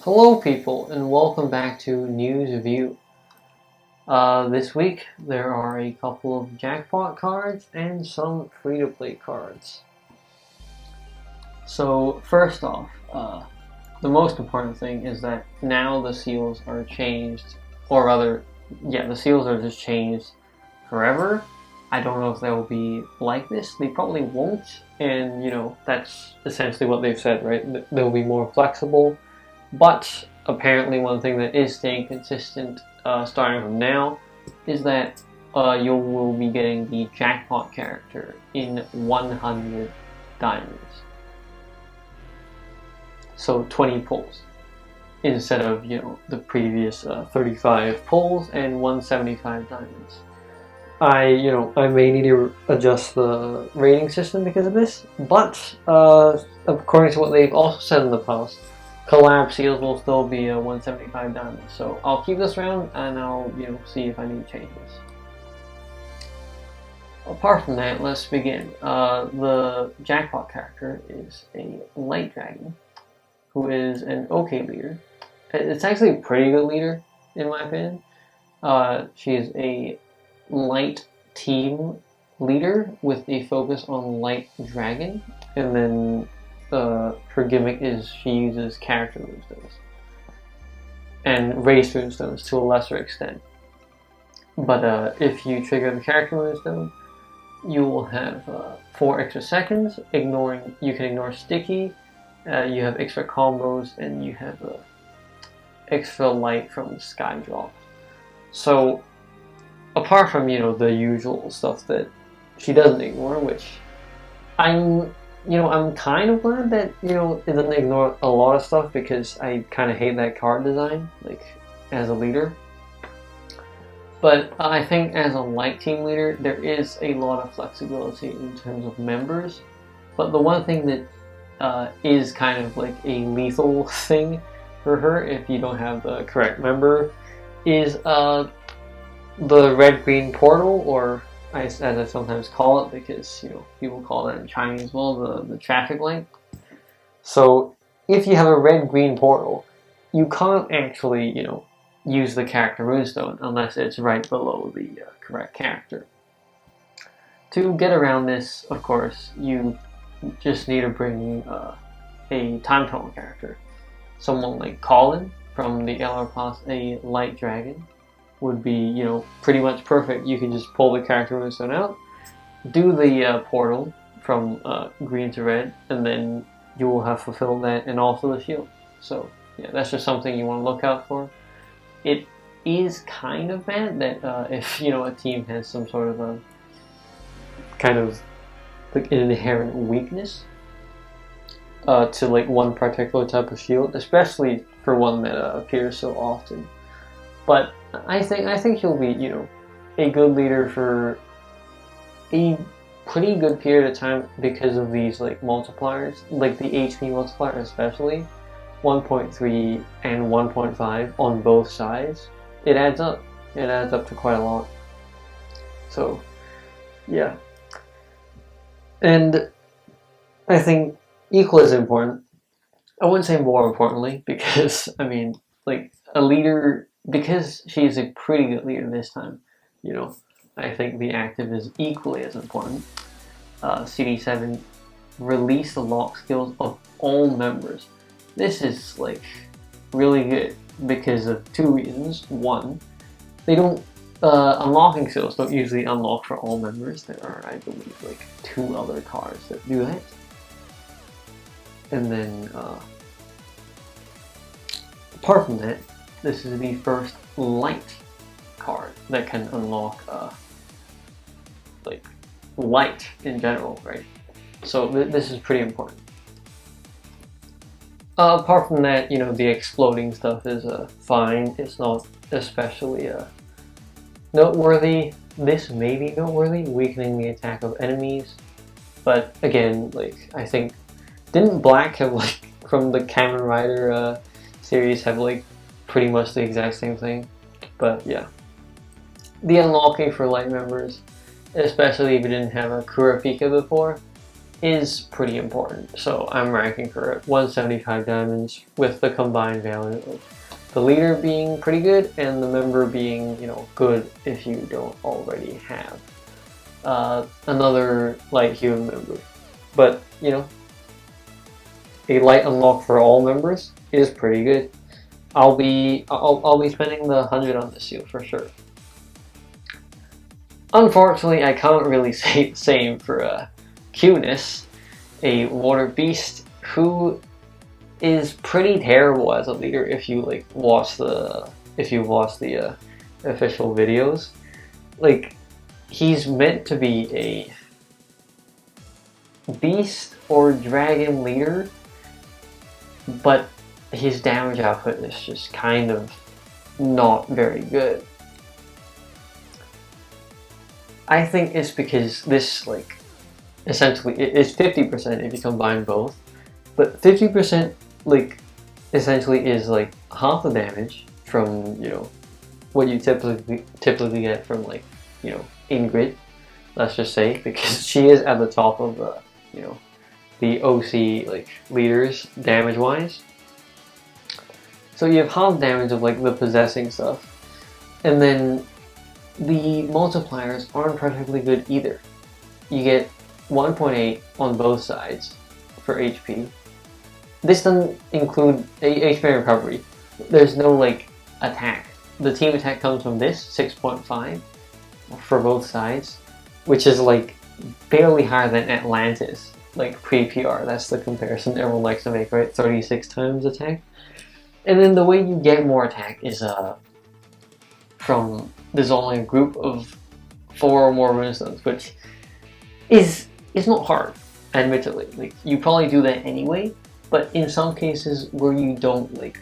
Hello people and welcome back to News View. This week there are a couple of jackpot cards and some free-to-play cards. So first off, the most important thing is that now the seals are changed, or rather, the seals are just changed forever. I don't know if they'll be like this. They probably won't, and that's essentially what they've said, right? They'll be more flexible. But apparently one thing that is staying consistent starting from now is that you will be getting the jackpot character in 100 diamonds. So 20 pulls instead of the previous 35 pulls and 175 diamonds. I may need to adjust the rating system because of this, but according to what they've also said in the past, collab seals will still be a 175 diamonds. So I'll keep this around and I'll see if I need changes. Apart from that, let's begin. The jackpot character is a light dragon who is an okay leader. It's actually a pretty good leader in my opinion. She is a light team leader with a focus on light dragon, and then her gimmick is she uses character moonstones and raised moonstones to a lesser extent. But if you trigger the character moonstone, you will have 4 extra seconds. You can ignore sticky. You have extra combos, and you have extra light from sky drop. So apart from the usual stuff that she doesn't ignore, which I'm kind of glad that it doesn't ignore a lot of stuff, because I kind of hate that card design, like as a leader. But I think as a light team leader, there is a lot of flexibility in terms of members. But the one thing that is kind of like a lethal thing for her if you don't have the correct member is the red-green portal, or as I sometimes call it, because people call that in Chinese as well, the traffic light. So if you have a red-green portal, you can't actually use the character moonstone unless it's right below the correct character. To get around this, of course, you just need to bring a time tunnel character. Someone like Colin from the LR Plus, a light dragon, would be pretty much perfect. You can just pull the character moonstone out, do the portal from green to red, and then you will have fulfilled that, and also the shield. So yeah, that's just something you want to look out for. It is kind of bad that if a team has some sort of a kind of like an inherent weakness to like one particular type of shield, especially for one that appears so often. But I think he'll be a good leader for a pretty good period of time because of these like multipliers, like the HP multiplier especially, 1.3 and 1.5 on both sides. It adds up. It adds up to quite a lot. So yeah, and I think equally as important, I wouldn't say more importantly, because I mean like a leader, because she's a pretty good leader this time, I think the active is equally as important. CD7 release the lock skills of all members. This is like really good because of 2 reasons. One, they don't unlocking skills don't usually unlock for all members. There are, I believe, like 2 other cards that do that. And then apart from that, this is the first light card that can unlock like light in general, right? So this is pretty important. Apart from that, the exploding stuff is fine. It's not especially noteworthy. This may be noteworthy, weakening the attack of enemies. But again, like I think, didn't Black have like from the Kamen Rider series have like pretty much the exact same thing? But yeah, the unlocking for light members, especially if you didn't have a Kurapika before, is pretty important. So I'm ranking her at 175 diamonds with the combined value of the leader being pretty good and the member being, you know, good if you don't already have another light human member. But, you know, a light unlock for all members is pretty good. I'll be spending the 100 on this seal for sure. Unfortunately, I can't really say the same for Queness, a water beast who is pretty terrible as a leader if you like watch the official videos. Like, he's meant to be a beast or dragon leader, but his damage output is just kind of not very good. I think it's because this, like, essentially it's 50% if you combine both, but 50% like essentially is like half the damage from, you know, what you typically get from, like, you know, Ingrid, let's just say, because she is at the top of the, you know, the OC like leaders damage wise. So you have half damage of like the possessing stuff, and then the multipliers aren't particularly good either. You get 1.8 on both sides for HP. This doesn't include HP recovery. There's no like attack. The team attack comes from this 6.5 for both sides, which is like barely higher than Atlantis, like pre-PR. That's the comparison everyone likes to make, right? 36 times attack. And then the way you get more attack is from there's only a group of 4 or more runestones, which is not hard, admittedly. Like, you probably do that anyway, but in some cases where you don't like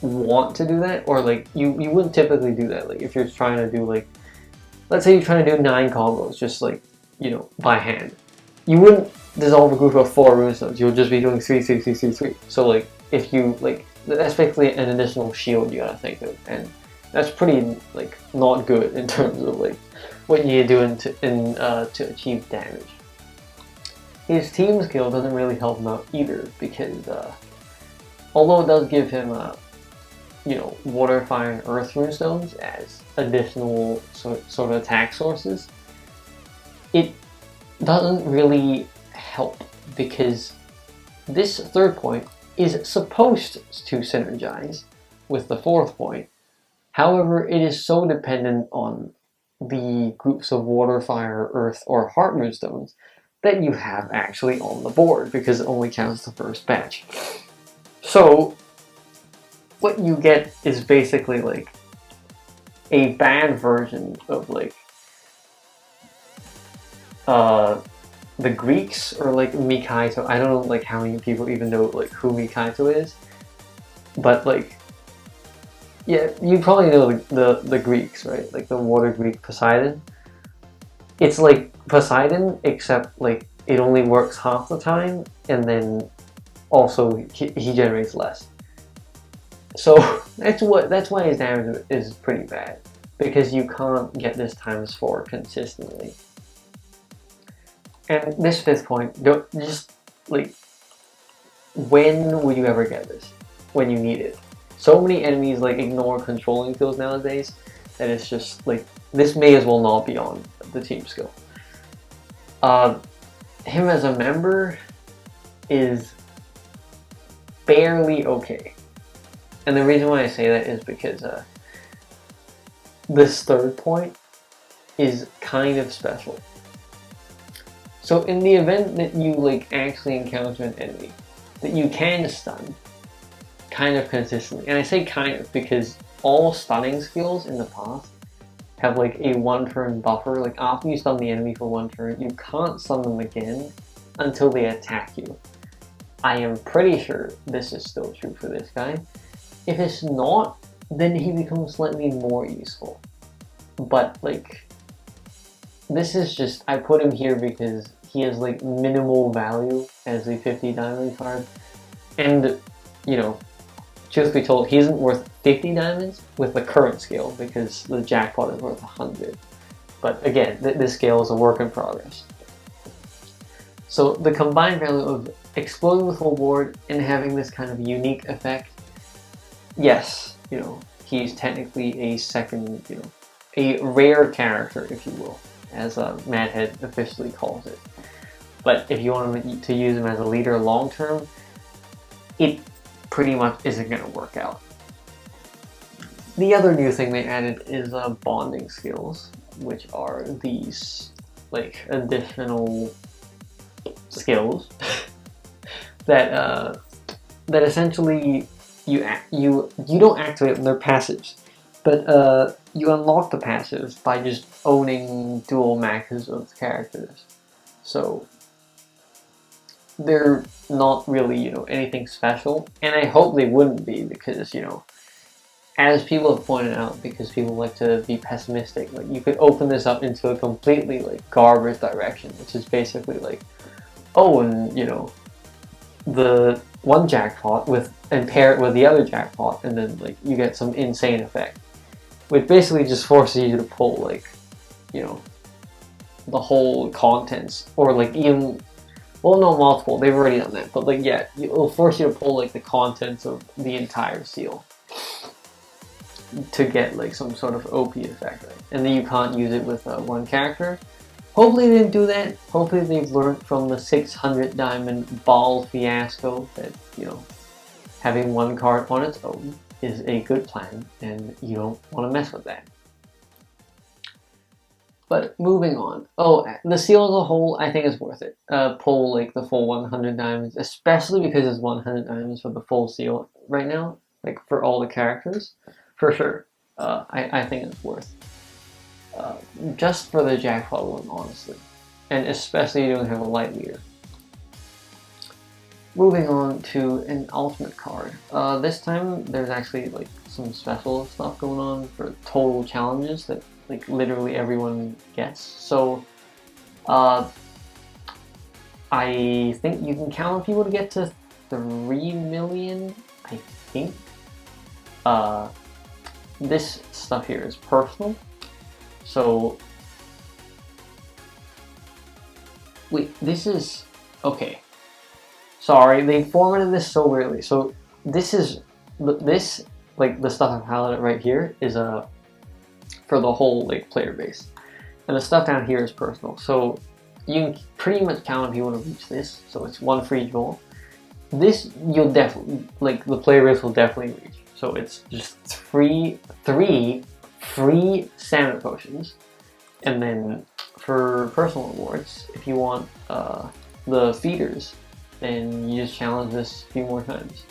want to do that, or like you wouldn't typically do that, like if you're trying to do, like, let's say you're trying to do 9 combos just like, you know, by hand, you wouldn't dissolve a group of 4 runestones. You'll just be doing 3, 3, 3, 3, 3. So like if you like, that's basically an additional shield you gotta think of, and that's pretty like not good in terms of like what you're doing to achieve damage. His team skill doesn't really help him out either, because although it does give him you know, water, fire, and earth runestones as additional sort of attack sources, it doesn't really help, because this 3rd point is supposed to synergize with the 4th point. However, it is so dependent on the groups of water, fire, earth, or heart runestones that you have actually on the board, because it only counts the first batch. So what you get is basically like a bad version of like the Greeks, or like Mikaito. I don't know like how many people even know like who Mikaito is, but like, yeah, you probably know the Greeks, right? Like the water Greek Poseidon. It's like Poseidon, except like it only works half the time, and then also he generates less. So that's why his damage is pretty bad, because you can't get this ×4 consistently. And this 5th point, don't just like, when would you ever get this? When you need it. So many enemies like ignore controlling skills nowadays that it's just like, this may as well not be on the team skill. Him as a member is barely okay. And the reason why I say that is because this 3rd point is kind of special. So in the event that you like actually encounter an enemy that you can stun kind of consistently, and I say kind of because all stunning skills in the past have like a 1-turn buffer. Like after you stun the enemy for 1 turn, you can't stun them again until they attack you. I am pretty sure this is still true for this guy. If it's not, then he becomes slightly more useful. But like, this is just, I put him here because he has like minimal value as a 50 diamond card. And, you know, truth be told, he isn't worth 50 diamonds with the current scale, because the jackpot is worth 100. But again, this scale is a work in progress. So the combined value of exploding the full board and having this kind of unique effect, yes, you know, he's technically a second, you know, a rare character, if you will, as Madhead officially calls it. But if you want to use him as a leader long term, it pretty much isn't going to work out. The other new thing they added is bonding skills, which are these like additional skills that that essentially you don't activate them, they're passives, but you unlock the passives by just owning dual maxes of characters. So they're not really, you know, anything special, and I hope they wouldn't be, because, you know, as people have pointed out, because people like to be pessimistic, like you could open this up into a completely like garbage direction, which is basically like, oh, and you know, the one jackpot and pair it with the other jackpot, and then like you get some insane effect, which basically just forces you to pull like, you know, the whole contents, or like even, well, no, multiple, they've already done that, but like, yeah, it'll force you to pull like the contents of the entire seal to get like some sort of OP effect, right? And then you can't use it with one character. Hopefully they didn't do that. Hopefully they've learned from the 600 diamond ball fiasco that, you know, having one card on its own is a good plan, and you don't want to mess with that. But moving on. Oh, the seal as a whole, I think is worth it. Pull like the full 100 diamonds, especially because it's 100 diamonds for the full seal right now, like for all the characters, for sure. I think it's worth. Just for the jackpot one, honestly, and especially you don't have a light leader. Moving on to an ultimate card. This time there's actually like some special stuff going on for total challenges that like literally everyone gets. So I think you can count on people to get to 3 million, I think. This stuff here is personal. So wait, this is okay. Sorry, they formatted this so weirdly. So this is this, like the stuff I've highlighted right here is for the whole like player base, and the stuff down here is personal. So you can pretty much count on people to reach this. So it's one for each goal. This you'll definitely, like the player base will definitely reach. So it's just three free stamina potions, and then for personal rewards, if you want the feeders, then you just challenge this a few more times.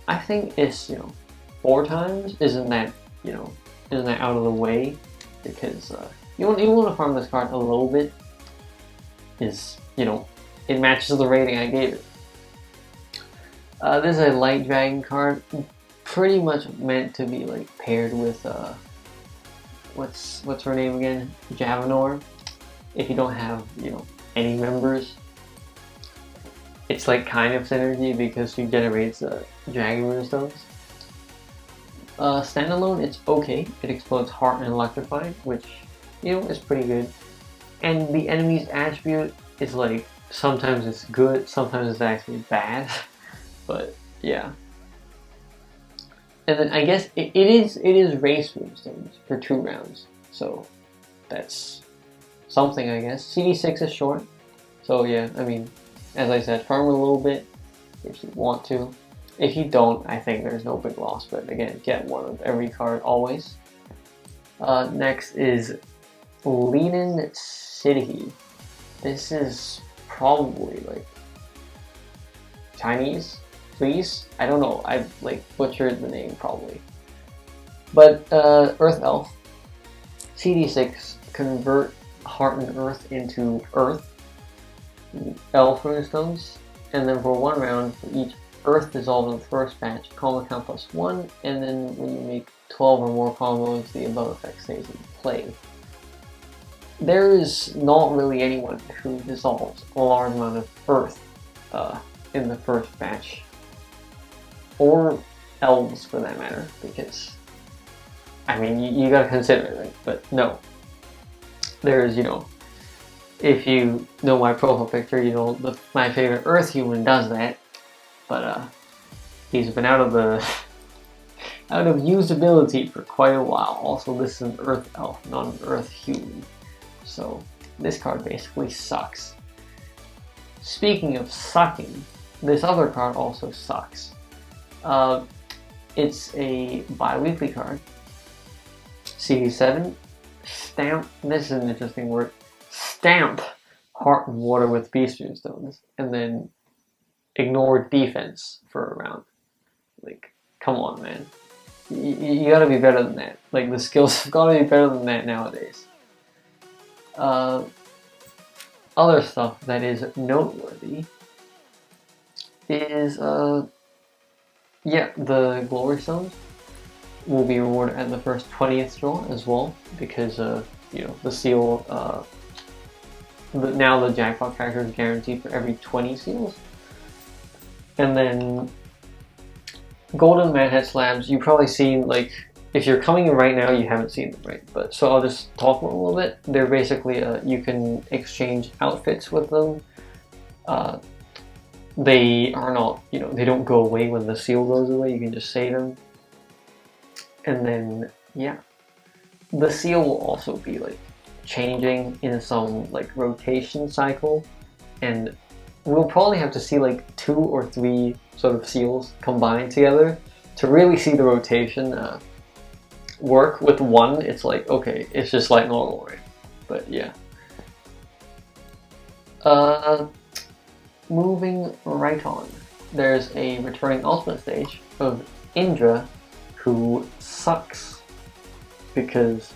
I think it's, you know, 4 times isn't that out of the way, because you want to farm this card a little bit. Is, you know, it matches the rating I gave it. This is a light dragon card, pretty much meant to be like paired with what's her name again? Javanor. If you don't have, you know, any members, it's like kind of synergy because she generates dragon moonstones. Standalone, it's okay. It explodes heart and electrified, which, you know, is pretty good. And the enemy's attribute is like, sometimes it's good, sometimes it's actually bad. But yeah. And then I guess it is race moonstones for 2 rounds. So that's something, I guess. CD6 is short. So yeah, I mean, as I said, farm a little bit if you want to. If you don't, I think there's no big loss. But again, get one of every card always. Next is Lenin City. This is probably like Chinese, please. I don't know. I like butchered the name probably. But Earth Elf, CD6, convert heart and earth into earth. Elf runestones, and then for 1 round for each earth dissolved in the first batch, combo count +1, and then when you make 12 or more combos, the above effect stays in play. There is not really anyone who dissolves a large amount of earth in the first batch, or elves for that matter, because I mean you gotta consider it, right? But no, there is, you know, If you know my profile picture, you know my favorite Earth human does that. But he's been out of usability for quite a while. Also, this is an Earth elf, not an Earth human. So this card basically sucks. Speaking of sucking, this other card also sucks. It's a bi-weekly card. CD7, stamp, this is an interesting word, stamp Heart and Water with Beast Stones, and then ignore defense for a round. Like, come on, man. You gotta be better than that. Like, the skills have gotta be better than that nowadays. Other stuff that is noteworthy is, yeah, the Glory Stones will be rewarded at the first 20th draw as well, because, you know, the seal, now the jackpot character is guaranteed for every 20 seals. And then Golden Madhead Slabs, you've probably seen, like, if you're coming in right now, you haven't seen them, right? But so I'll just talk about them a little bit. They're basically, you can exchange outfits with them. They are not, you know, they don't go away when the seal goes away. You can just save them. And then, yeah, the seal will also be, like, changing in some, like, rotation cycle. And we'll probably have to see, like, 2 or 3 sort of seals combined together to really see the rotation work. With one, it's like, okay, it's just like normal, right? But yeah. Moving right on, there's a returning ultimate stage of Indra, who sucks because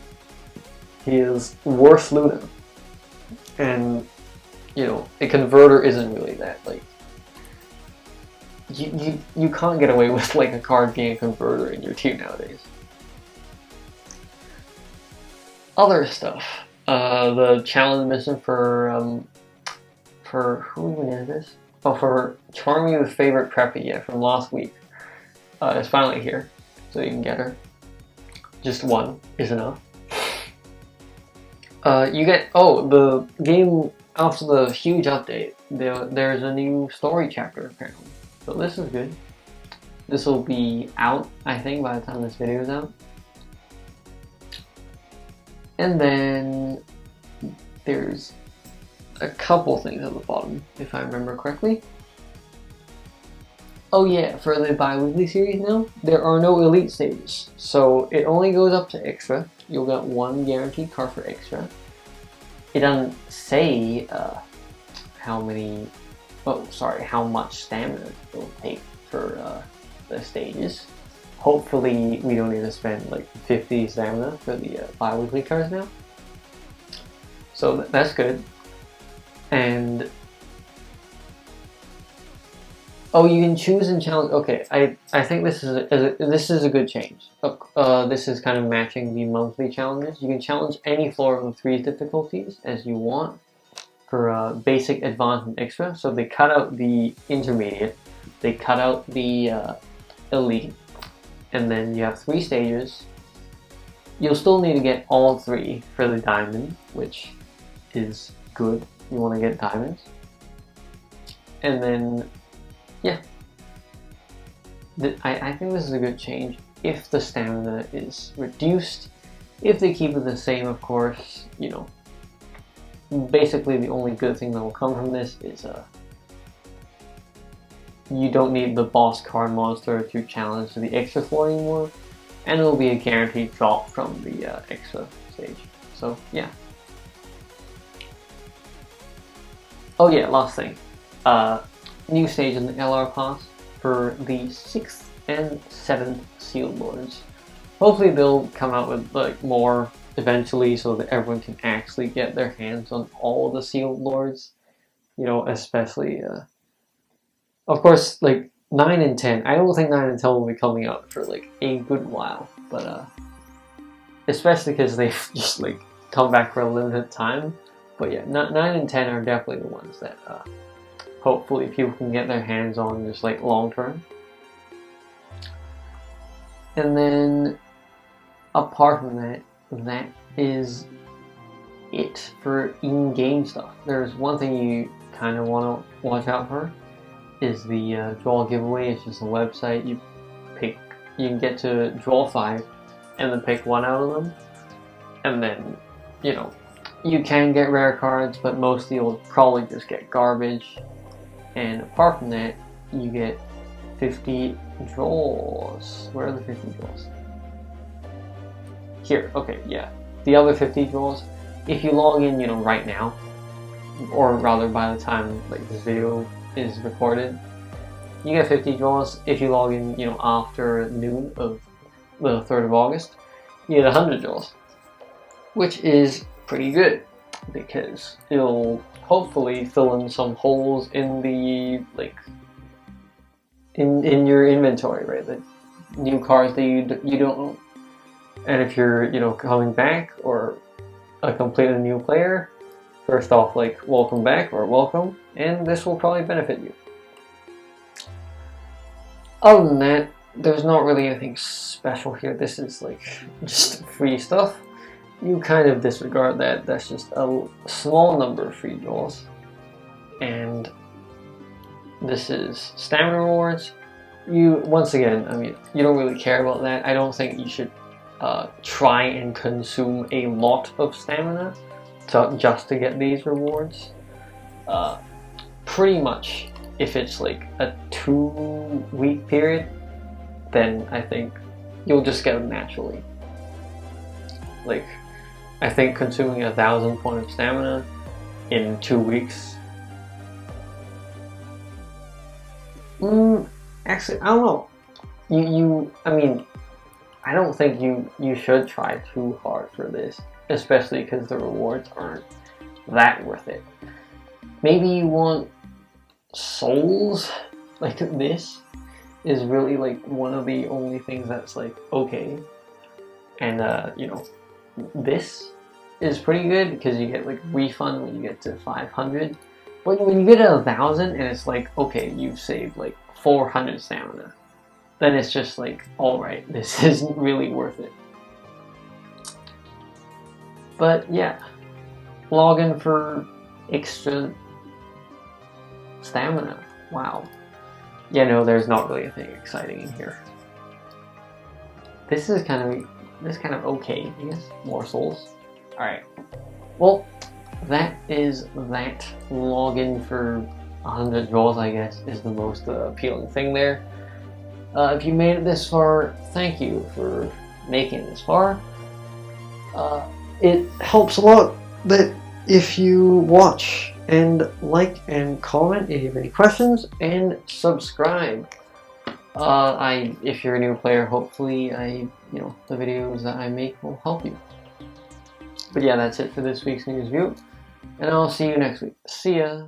he is worse Luna, and you know, a converter isn't really that, like, you can't get away with, like, a card being a converter in your team nowadays. Other stuff, the challenge mission for who even is this? Oh, for Charmy, the favorite Peppa, yeah, from last week, is finally here, so you can get her. Just one is enough. You get, oh, the game after the huge update, there's a new story chapter apparently, so this is good. This will be out, I think, by the time this video is out. And then there's a couple things at the bottom, if I remember correctly. Oh yeah, for the bi-weekly series now, there are no elite stages, so it only goes up to extra. You'll get 1 guaranteed card for extra. It doesn't say how much stamina it will take for the stages. Hopefully we don't need to spend like 50 stamina for the bi-weekly cards now. So that's good. And oh, you can choose and challenge. Okay, I think this is a good change. This is kind of matching the monthly challenges. You can challenge any floor of the 3 difficulties as you want for basic, advanced, and extra. So they cut out the intermediate, they cut out the elite, and then you have 3 stages. You'll still need to get all 3 for the diamond, which is good. You want to get diamonds, and then. Yeah, I think this is a good change if the stamina is reduced. If they keep it the same, of course, you know, basically the only good thing that will come from this is you don't need the boss card monster to challenge the extra floor anymore, and it will be a guaranteed drop from the extra stage. So yeah. Oh yeah, last thing. New stage in the LR class for the 6th and 7th Seal Lords. Hopefully they'll come out with like more eventually so that everyone can actually get their hands on all the Seal Lords. You know, especially, of course, like 9 and 10. I don't think 9 and 10 will be coming out for like a good while, but especially because they've just like come back for a limited time. But yeah, 9 and 10 are definitely the ones that hopefully people can get their hands on just like long term. And then apart from that, that is it for in-game stuff. There's one thing you kind of want to watch out for, is the draw giveaway. It's just a website. You can get to draw 5 and then pick 1 out of them, and then, you know, you can get rare cards, but mostly you'll probably just get garbage. And apart from that, you get 50 draws. Where are the 50 draws? Here, okay, yeah. The other 50 draws, if you log in, you know, right now, or rather by the time like this video is recorded, you get 50 draws. If you log in, you know, after noon of the 3rd of August, you get 100 draws, which is pretty good because it'll hopefully fill in some holes in the in your inventory, right? The new cards that you don't own. And if you're, you know, coming back or a completely new player, first off, like, welcome back or welcome, and this will probably benefit you. Other than that, there's not really anything special here. This is like just free stuff. You kind of disregard that. That's just a small number of free draws. And this is stamina rewards. Once again, I mean, you don't really care about that. I don't think you should try and consume a lot of stamina just to get these rewards. Pretty much, if it's like a 2-week period, then I think you'll just get them naturally. Like, I think consuming 1,000 points of stamina in 2 weeks. Actually, I don't know. I mean, I don't think you should try too hard for this, especially because the rewards aren't that worth it. Maybe you want souls. Like, this is really like one of the only things that's like okay, and you know, this is pretty good because you get like refund when you get to 500. But when you get to 1,000 and it's like, okay, you've saved like 400 stamina, then it's just like, alright, this isn't really worth it. But yeah, log in for extra stamina. Wow. Yeah, no, there's not really anything exciting in here. This is kind of okay, I guess. More souls. Alright. Well, that is that. Login for 100 draws, I guess, is the most appealing thing there. If you made it this far, thank you for making it this far. It helps a lot that if you watch and like and comment if you have any questions, and subscribe. If you're a new player, hopefully the videos that I make will help you. But yeah, that's it for this week's news review, and I'll see you next week. See ya!